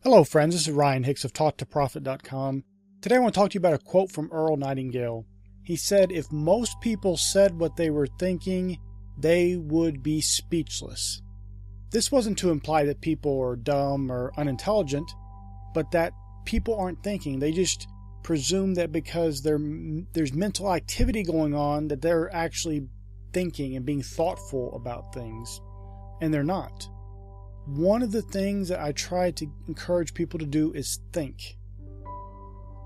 Hello friends, this is Ryan Hicks of TaughtToProfit.com. Today I want to talk to you about a quote from Earl Nightingale. He said, "If most people said what they were thinking, they would be speechless." This wasn't to imply that people are dumb or unintelligent, but that people aren't thinking. They just presume that because there's mental activity going on that they're actually thinking and being thoughtful about things, and they're not. One of the things that I try to encourage people to do is think.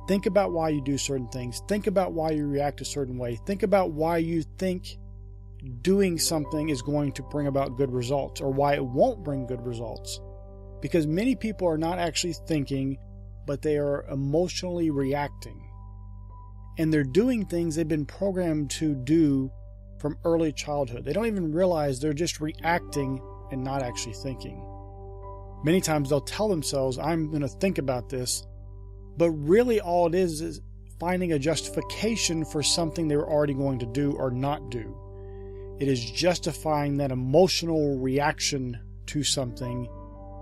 Think about why you do certain things. Think about why you react a certain way. Think about why you think doing something is going to bring about good results or why it won't bring good results. Because many people are not actually thinking, but they are emotionally reacting. And they're doing things they've been programmed to do from early childhood. They don't even realize they're just reacting and not actually thinking. Many times they'll tell themselves, I'm going to think about this, but really all it is finding a justification for something they were already going to do or not do. It is justifying that emotional reaction to something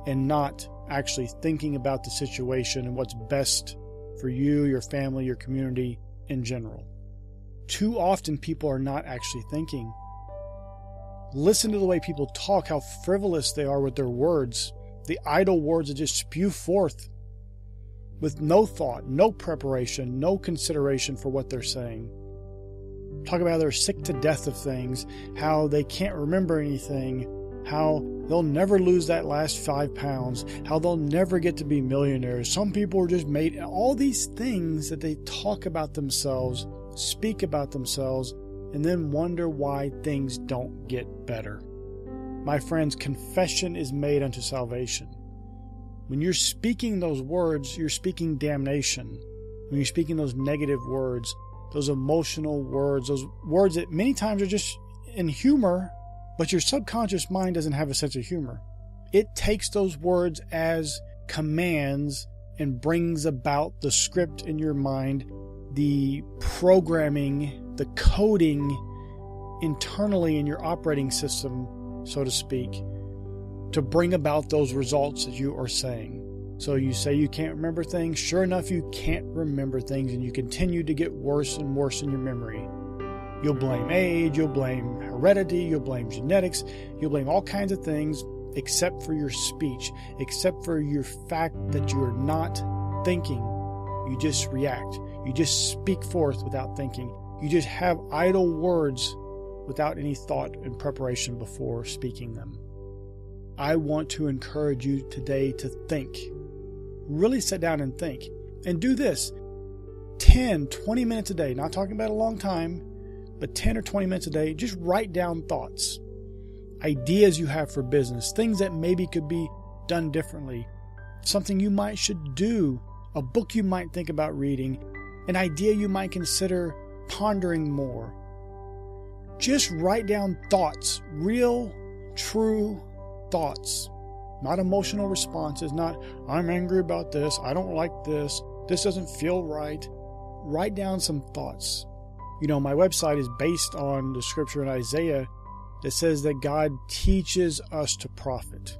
and not actually thinking about the situation and what's best for you, your family, your community in general. Too often people are not actually thinking. Listen to the way people talk, how frivolous they are with their words, the idle words that just spew forth with no thought, no preparation, no consideration for what they're saying. Talk about how they're sick to death of things, how they can't remember anything, how they'll never lose that last 5 pounds, how they'll never get to be millionaires. Some people are just made, all these things that they talk about themselves, speak about themselves, and then wonder why things don't get better. My friends, confession is made unto salvation. When you're speaking those words, you're speaking damnation. When you're speaking those negative words, those emotional words, those words that many times are just in humor, but your subconscious mind doesn't have a sense of humor. It takes those words as commands and brings about the script in your mind, the programming, the coding internally in your operating system, so to speak, to bring about those results that you are saying. So you say you can't remember things. Sure enough, you can't remember things, and you continue to get worse and worse in your memory. You'll blame age, you'll blame heredity, you'll blame genetics, you'll blame all kinds of things except for your speech, except for your fact that you are not thinking. You just react. You just speak forth without thinking. You just have idle words without any thought and preparation before speaking them. I want to encourage you today to think. Really sit down and think. And do this 10, 20 minutes a day. Not talking about a long time, but 10 or 20 minutes a day. Just write down thoughts, ideas you have for business, things that maybe could be done differently, something you should do, a book you might think about reading, an idea you might consider pondering more. Just write down thoughts, real, true thoughts, not emotional responses, not I'm angry about this, I don't like this doesn't feel right. Write down some thoughts. You know, my website is based on the scripture in Isaiah that says that God teaches us to profit.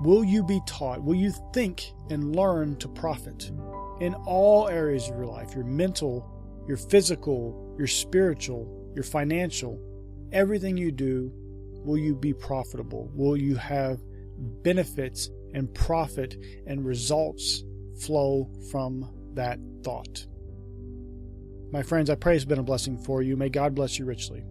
Will you be taught? Will you think and learn to profit in all areas of your life? Your mental, your physical, your spiritual, your financial, everything you do. Will you be profitable? Will you have benefits and profit and results flow from that thought? My friends, I pray it's been a blessing for you. May God bless you richly.